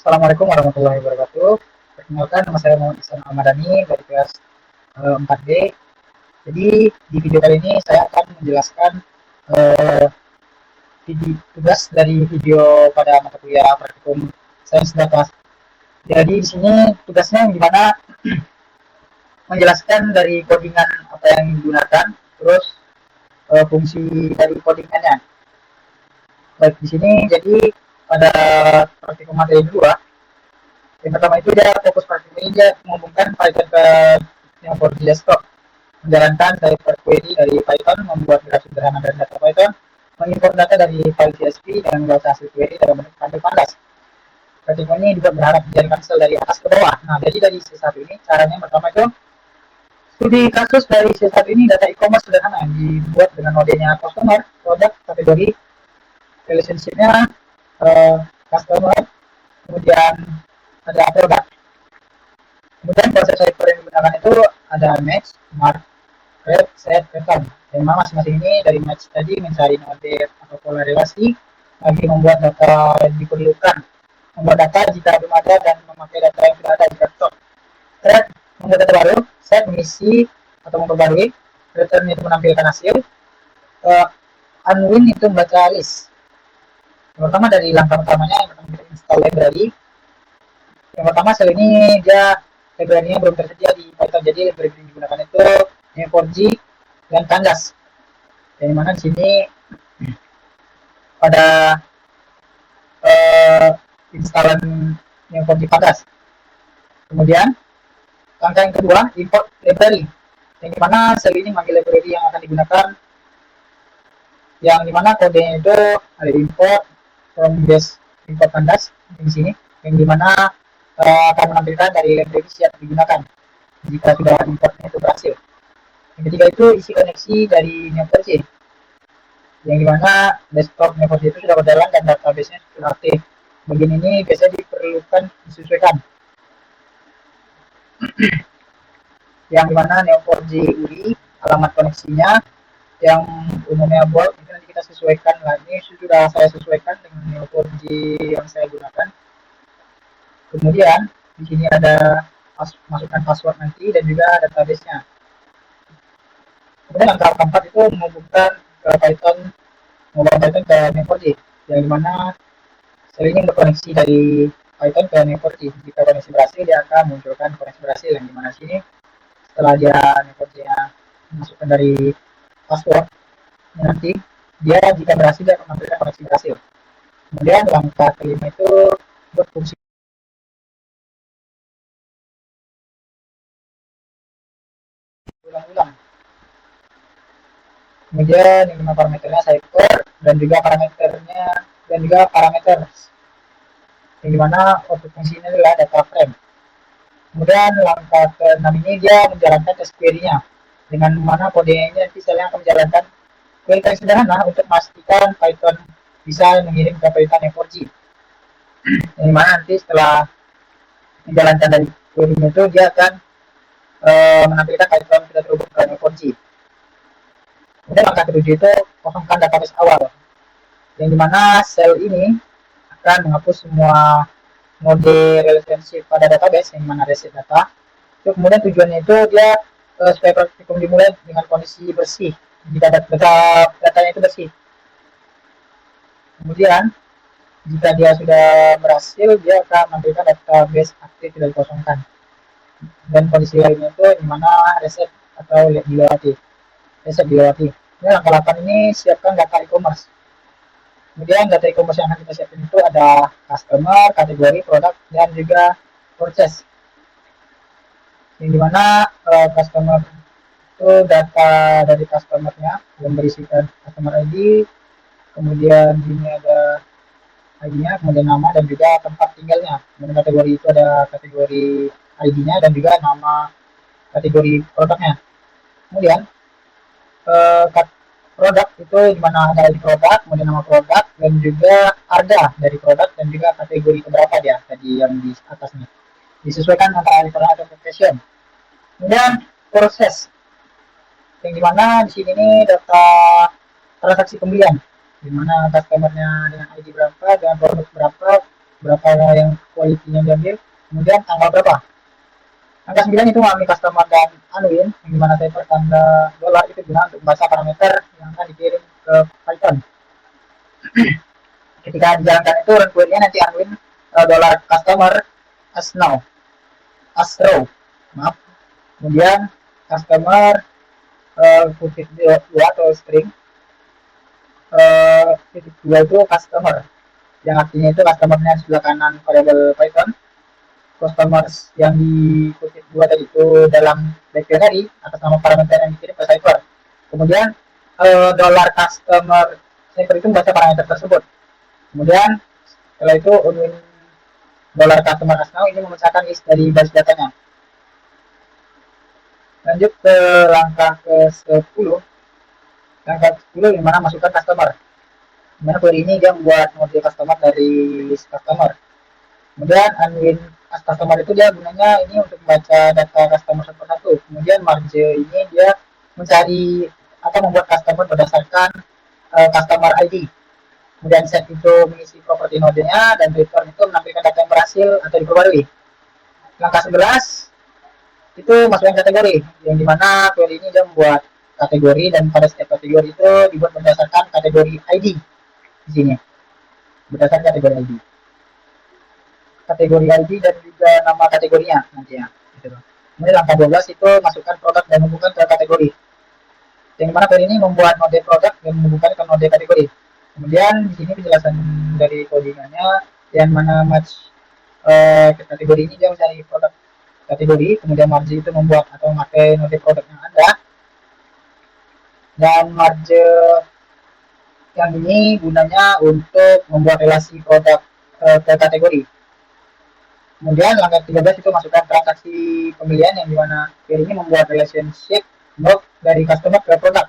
Assalamualaikum warahmatullahi wabarakatuh. Perkenalkan, nama saya Muhammad Ihsan Ahmadani dari kelas 4D. Jadi di video kali ini saya akan menjelaskan eh, tugas dari video pada mata kuliah praktikum sains data. Jadi di sini tugasnya gimana menjelaskan dari codingan apa yang digunakan, terus fungsi dari codingannya. Baik di sini jadi pada praktikum materi kedua, yang pertama itu dia fokus praktik ini dia menghubungkan Python ke yang for desktop, menjalankan type query dari Python, membuat grafik sederhana dari data Python, mengimport data dari file CSV dan membaca hasil query dalam bentuk panel pandas. Praktik ini juga berharap menjadikan sel dari atas ke bawah. Nah, jadi dari C1 ini caranya yang pertama itu studi kasus dari C1 ini data e-commerce sederhana yang dibuat dengan modenya customer, product, kategori, relationship-nya, customer, kemudian ada produk. Kemudian proses cipher yang digunakan itu ada match, mark, read, set, return. Yang mana masing-masing ini dari match tadi mencari node atau pola relasi, lagi membuat data yang diperlukan, membuat data jika belum ada dan memakai data yang sudah ada di laptop. Thread membuat data baru, set mengisi atau memperbarui, return itu menampilkan hasil, unwin itu membaca list. Yang pertama dari langkah pertamanya yang pertama kita install library. Yang pertama sel ini dia library-nya belum tersedia di Python, jadi library yang digunakan itu Neo4j dan Pandas. Yang mana di sini pada instalan Neo4j Pandas. Kemudian langkah yang kedua import library, yang dimana sel ini manggil library yang akan digunakan, yang dimana kodenya itu ada import from base import Pandas di sini, yang dimana akan menampilkan dari library siap digunakan jika sudah importnya itu berhasil. Yang ketiga itu isi koneksi dari Neo4j, yang dimana desktop Neo4j itu sudah berjalan dan database-nya sudah aktif. Bagian ini biasanya diperlukan disesuaikan. Yang dimana Neo4j UI alamat koneksinya yang umumnya bold itu nanti kita sesuaikan lagi, sudah saya sesuaikan dengan Neo4j yang saya gunakan. Kemudian di sini ada masukkan password nanti dan juga database-nya. Kemudian langkah keempat itu menghubungkan ke Python, Python ke Neo4j, yang dimana sel ini berkoneksi dari Python ke Neo4j. Jika koneksi berhasil, dia akan munculkan koneksi berhasil, yang dimana sini setelah dia Neo4j-nya masukkan dari password, nanti dia jika berhasil dia akan menampilkan koneksi berhasil. Kemudian langkah kelima itu berfungsi ulang-ulang. Kemudian yang lima parameternya cipher dan juga parameter yang dimana output fungsinya adalah data frame. Kemudian langkah ke-6 ini dia menjalankan test query-nya, dengan mana kodenya ini nanti saya akan menjalankan query yang sederhana untuk memastikan Python bisa mengirim ke perintah Neo4j. Yang dimana nanti setelah menjalankan dari query itu dia akan menampilkan Python sudah terhubung ke Neo4j. Kemudian langkah ke-7 itu kosongkan database awal, yang dimana sel ini akan menghapus semua mode relationship pada database yang mana reset data. Itu kemudian tujuannya itu dia supaya praktikum dimulai dengan kondisi bersih, jika datanya itu bersih. Kemudian jika dia sudah berhasil, dia akan menampilkan database aktif tidak dikosongkan. Dan kondisi lainnya itu dimana reset atau dilewati. Ini langkah 8 ini siapkan data e-commerce. Kemudian data e-commerce yang akan kita siapkan itu ada customer, kategori, produk, dan juga purchase. Yang dimana customer itu data dari customernya yang berisikan customer ID, kemudian ini ada ID-nya, kemudian nama dan juga tempat tinggalnya. Kemudian kategori itu ada kategori ID-nya dan juga nama kategori produknya. Kemudian produk itu dimana ada di produk, kemudian nama produk dan juga harga dari produk dan juga kategori keberapa dia tadi yang di atasnya. Disesuaikan antara literal dan profession. Kemudian proses, yang dimana di sini ini data transaksi pembelian, dimana customernya dengan ID berapa, dengan produk berapa yang quality-nya diambil, kemudian tanggal berapa. Angka 9 itu mengalami customer dan unwin, yang dimana typer tanda dolar itu guna untuk membaca parameter yang akan dikirim ke Python. Ketika dijalankan itu run query-nya nanti unwin dolar customer as now, as row, maaf. Kemudian customer kutip 2 atau string titik 2 itu customer, yang artinya itu customernya sebelah kanan variable Python, customers yang dikutip 2 tadi itu dalam dictionary atas nama parameter yang dikirim ke cipher. Kemudian dollar customer cipher itu membaca parameter tersebut. Kemudian setelah itu unwin dollar customer as now ini memecahkan list dari base datanya. Lanjut ke langkah ke-10. Langkah 10 yang mana masukkan customer. Dimana query ini dia membuat model customer dari list customer. Kemudian unwin as customer itu dia gunanya ini untuk membaca data customer satu persatu. Kemudian marge ini dia mencari atau membuat customer berdasarkan customer ID. Kemudian set itu mengisi properti node-nya, dan return itu menampilkan data yang berhasil atau diperbarui. Langkah 11 itu masukkan kategori, yang dimana query ini dia membuat kategori, dan pada setiap kategori itu dibuat berdasarkan kategori ID di sini, berdasarkan kategori ID. Kategori ID dan juga nama kategorinya nanti ya. Gitu. Kemudian langkah 12 itu masukkan produk dan hubungkan ke kategori. Yang mana query ini membuat node produk dan menghubungkan ke node kategori. Kemudian di sini penjelasan dari codingannya, yang mana match kategori ini dia mencari produk kategori, kemudian marge itu membuat atau memakai node produk yang ada, dan marge yang ini gunanya untuk membuat relasi produk ke kategori. Kemudian langkah 13 itu masukkan transaksi pembelian, yang dimana query ini membuat relationship block dari customer ke produk,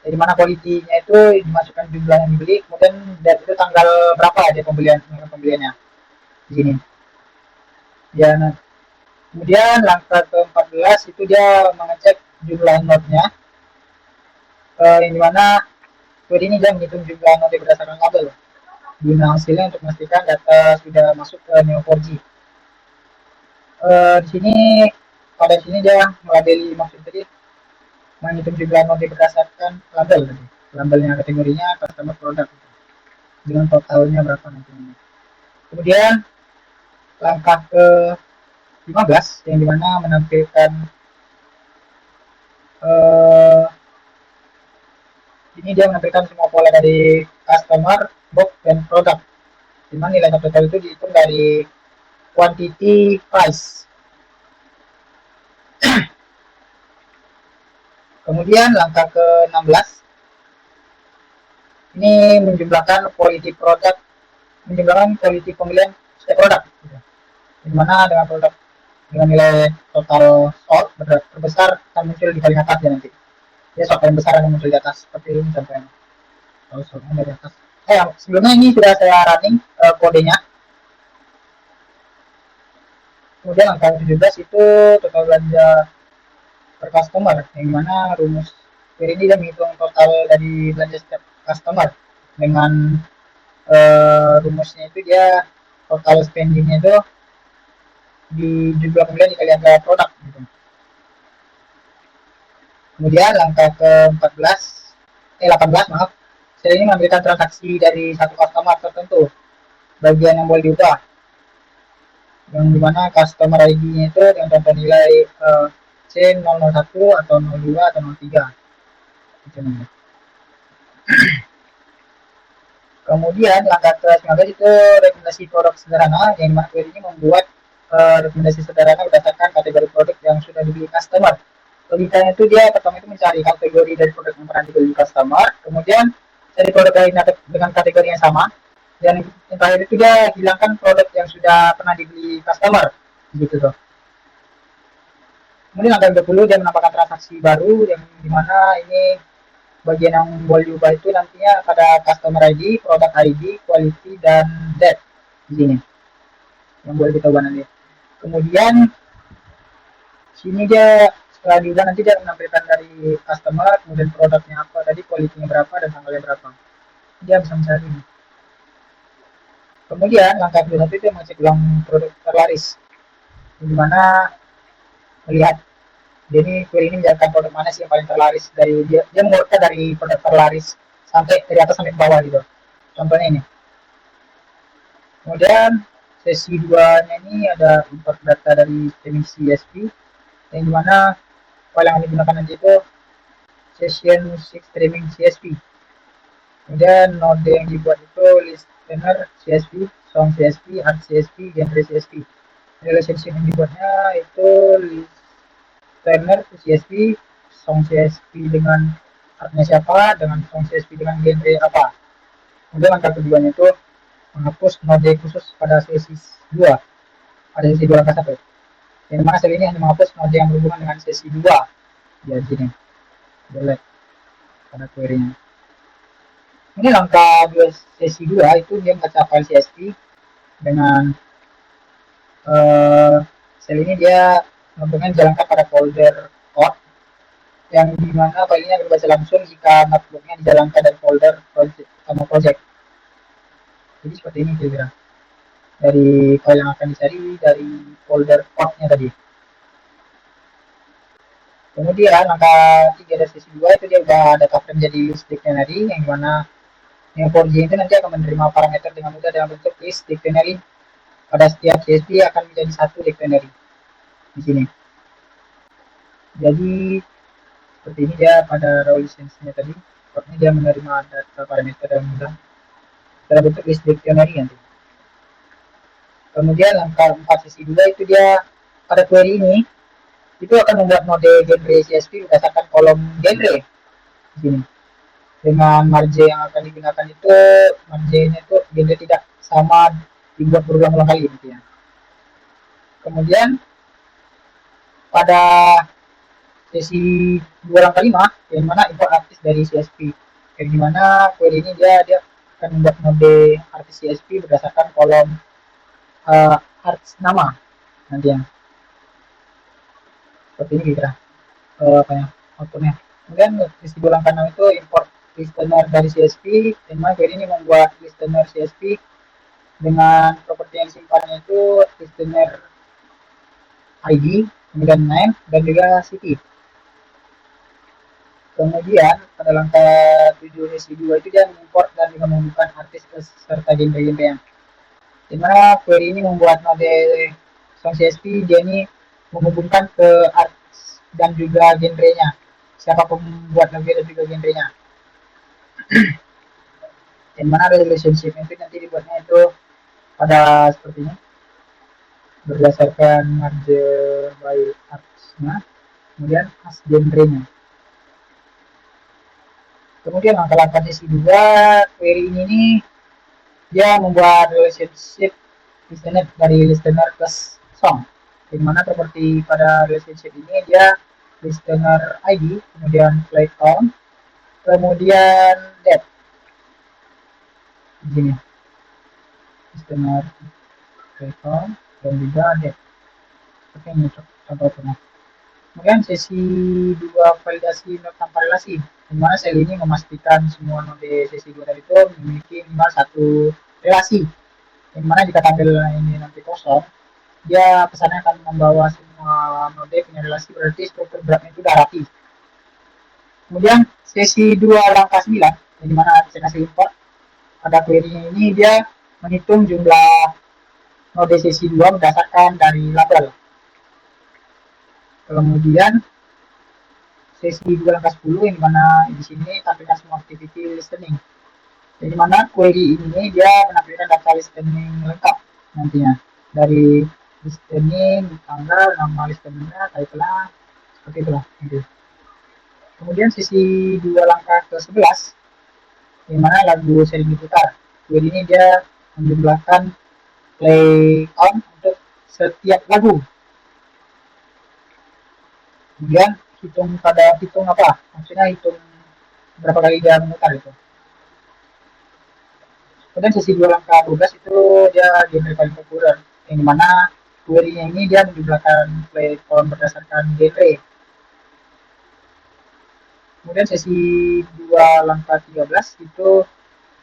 di mana quality-nya itu dimasukkan jumlah yang dibeli, kemudian dan itu tanggal berapa aja pembeliannya di sini. Dan kemudian langkah ke-14 itu dia mengecek jumlah node-nya, yang dimana query ini dia menghitung jumlah node berdasarkan label, guna hasilnya untuk memastikan data sudah masuk ke Neo4j. Di sini pada sini dia melabeli, maksud tadi menghitung jumlah node berdasarkan label tadi. Labelnya kategorinya customer product dengan totalnya berapa nantinya. Kemudian langkah ke 15 yang dimana menampilkan ini dia menampilkan semua pola dari customer, box, dan produk, dimana nilai total itu dihitung dari quantity price. Kemudian langkah ke-16 ini menjumlahkan quality produk, menjumlahkan quality pembelian setiap produk, dimana dengan produk dengan nilai total sold terbesar akan muncul di paling atas ya nanti. Ya, sold paling besar akan muncul di atas seperti ini sampai kalau soldnya dari atas. Sebelumnya ini sudah saya running kodenya. Kemudian langkah 17 itu total belanja per customer, yang mana rumus query ini dia menghitung total dari belanja setiap customer dengan rumusnya itu dia total spendingnya itu di jumlah pembelian dikali angka produk gitu. Kemudian langkah ke-18 maaf, saya ini mengambilkan transaksi dari satu customer tertentu, bagian yang boleh diubah, yang dimana customer ID-nya itu dengan contoh nilai C001 atau 02 atau 03 gitu. Kemudian langkah ke-19 itu rekomendasi produk sederhana, yang dimana query ini membuat rekomendasi sederhana berdasarkan kategori produk yang sudah dibeli customer. Logikanya itu dia pertama itu mencari kategori dari produk yang pernah dibeli customer, kemudian cari produk lain dengan kategori yang sama, dan yang terakhir itu dia hilangkan produk yang sudah pernah dibeli customer gitu tuh. Kemudian langkah 20 dia menambahkan transaksi baru, yang dimana ini bagian yang boleh diubah itu nantinya pada customer ID, product ID, quality, dan date di sini yang boleh kita ubah nanti. Kemudian sini dia setelah diubah nanti dia menampilkan dari customer, kemudian produknya apa tadi, quality-nya berapa, dan tanggalnya berapa. Dia bisa mencari. Kemudian langkah 21 itu mengecek ulang produk terlaris, di mana melihat jadi query ini menjalankan produk mana sih yang paling terlaris dari dia mengurutkan dari produk terlaris sampai dari atas sampai ke bawah gitu. Contohnya ini. Kemudian sesi 2-nya ini ada import data dari streaming CSV yang dimana file yang digunakan nanti itu session music streaming CSV. Kemudian node yang dibuat itu listener CSV, song CSV, art CSV, genre CSV. Relationship yang dibuatnya itu listener CSV, song CSV dengan artnya siapa, dengan song CSV dengan genre apa. Kemudian langkah keduanya itu menghapus node khusus pada sesi 2. Ada sesi 2 langkah 1. Yang mana sel ini hanya menghapus node yang berhubungan dengan sesi 2. Ya, di sini. Delete pada query-nya. Ini langkah 2 sesi 2 itu dia membaca file CSV dengan sel ini dia menguntungkan jalankan pada folder code yang dimana filenya berbaca langsung jika notebooknya dijalankan dari folder project sama project. Jadi seperti ini kira-kira dari file yang akan dicari dari folder code-nya tadi. Kemudian langkah 3 dari sesi 2 itu dia udah data frame jadi list dictionary yang dimana yang 4J itu nanti akan menerima parameter dengan mudah dalam bentuk list dictionary. Pada setiap CSV akan menjadi satu dictionary di sini. Jadi seperti ini dia pada raw license-nya tadi. Ini dia menerima data parameter dalam mudah dalam bentuk list dictionary nanti. Kemudian langkah 4 sesi 2 itu dia pada query ini itu akan membuat node genre CSV berdasarkan kolom genre di sini. Dengan margin yang akan digunakan itu marginnya itu genre tidak sama dibuat berulang-ulang kali gitu ya. Kemudian pada sesi 2 langkah 5 yang mana import artis dari CSV. Yang dimana query ini dia akan membuat node artis CSV berdasarkan kolom artis nama nanti yang seperti ini kira outputnya. Kemudian sesi 2 langkah 6 itu import listener dari CSV, yang mana query ini membuat listener CSV dengan properti yang disimpannya itu listener ID, kemudian name, dan juga city. Kemudian pada langkah 7 sesi 2 itu dia mengimport dan juga menghubungkan artis serta genre-genre yang dimana query ini membuat node song CSV dia ini menghubungkan ke artis dan juga genrenya, siapa pembuat lagu dan juga genrenya. Yang mana relationship itu nanti dibuatnya itu pada seperti ini berdasarkan marge by artisnya, kemudian as genrenya. Kemudian langkah-langkah sesi 2 query ini nih dia membuat relationship listener dari listener plus song, di mana properti pada relationship ini dia listener ID, kemudian play count, kemudian depth begini listener play count dan juga depth seperti ini contohnya. Kemudian sesi 2 validasi not tanpa relasi, di mana sel ini memastikan semua node sesi 2 tadi itu memiliki minimal satu relasi, yang mana jika tabel ini nanti kosong dia pesannya akan membawa semua node punya relasi, berarti struktur beratnya itu udah rapi. Kemudian sesi 2 langkah 9 yang dimana saya kasih import pada query ini dia menghitung jumlah node sesi 2 berdasarkan dari label. Kemudian sesi 2 langkah 10 yang dimana di sini tampilkan semua activity listening. Jadi mana query ini dia menampilkan data listening lengkap nantinya dari listening, tanggal, nama listenernya, title-nya, seperti itulah. Kemudian sesi 2 langkah ke 11 di mana lagu sering diputar. Query ini dia menjumlahkan play count untuk setiap lagu. Kemudian hitung apa? Maksudnya hitung berapa kali dia memutar itu. Kemudian sesi 2 langkah 12 itu dia genre paling populer, yang dimana query-nya ini dia menjumlahkan play count berdasarkan genre. Kemudian sesi 2 langkah 13 itu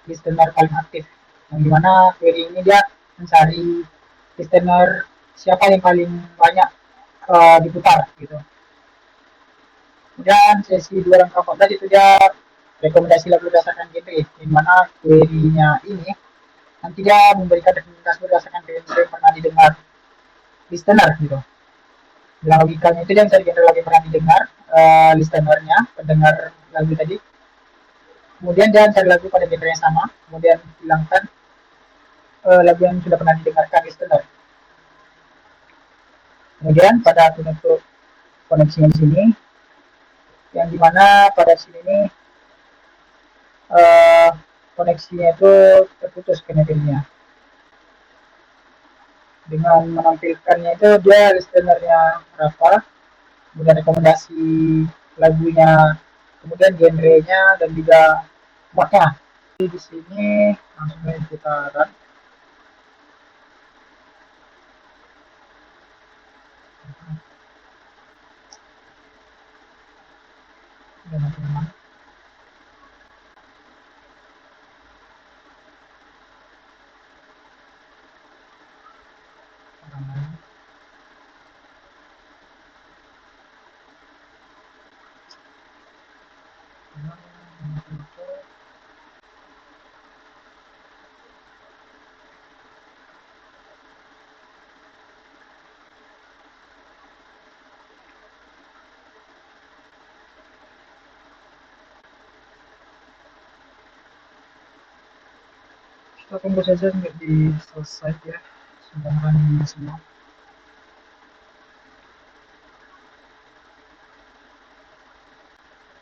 listener paling aktif, yang dimana query ini dia mencari listener siapa yang paling banyak diputar gitu. Kemudian sesi dua rangka 14 itu dia rekomendasi lagu berdasarkan genre, di mana query-nya ini nanti dia memberikan rekomendasi berdasarkan genre yang pernah didengar listener gitu. Dalam logikanya itu dia mencari genre lagu yang pernah didengar listenernya, pendengar lagu tadi. Kemudian dia mencari lagu pada genre yang sama, kemudian hilangkan lagu yang sudah pernah didengarkan listener. Kemudian pada penutup koneksinya di sini, yang dimana pada sini ini koneksinya itu terputus connectingnya. Dengan menampilkannya itu dia listenernya berapa, kemudian rekomendasi lagunya, kemudian genrenya dan juga modnya. Di sini langsung aja kita run. Kita tunggu saja sampai selesai ya, sudah running semua.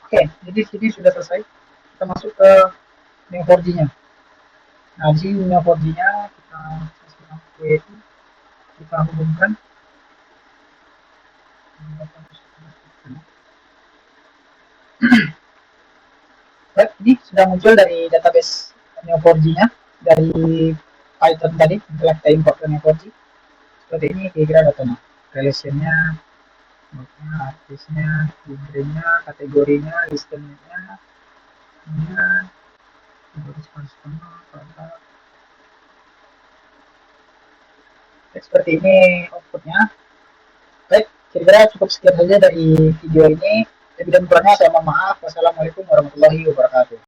Oke, jadi sini sudah selesai. Kita masuk ke Neo4j-nya. Nah, di sini Neo4j-nya kita hubungkan. Baik, ini sudah muncul dari database Neo4j-nya dari Python tadi. Setelah kita import ke Neo4j, seperti ini kira-kira datanya. Relation-nya, node-nya, artisnya, genre-nya, kategorinya, listener-nya, kemudian seperti ini outputnya. Baik, kira-kira cukup sekian saja dari video ini. Lebih dan kurangnya saya mohon maaf. Wassalamualaikum warahmatullahi wabarakatuh.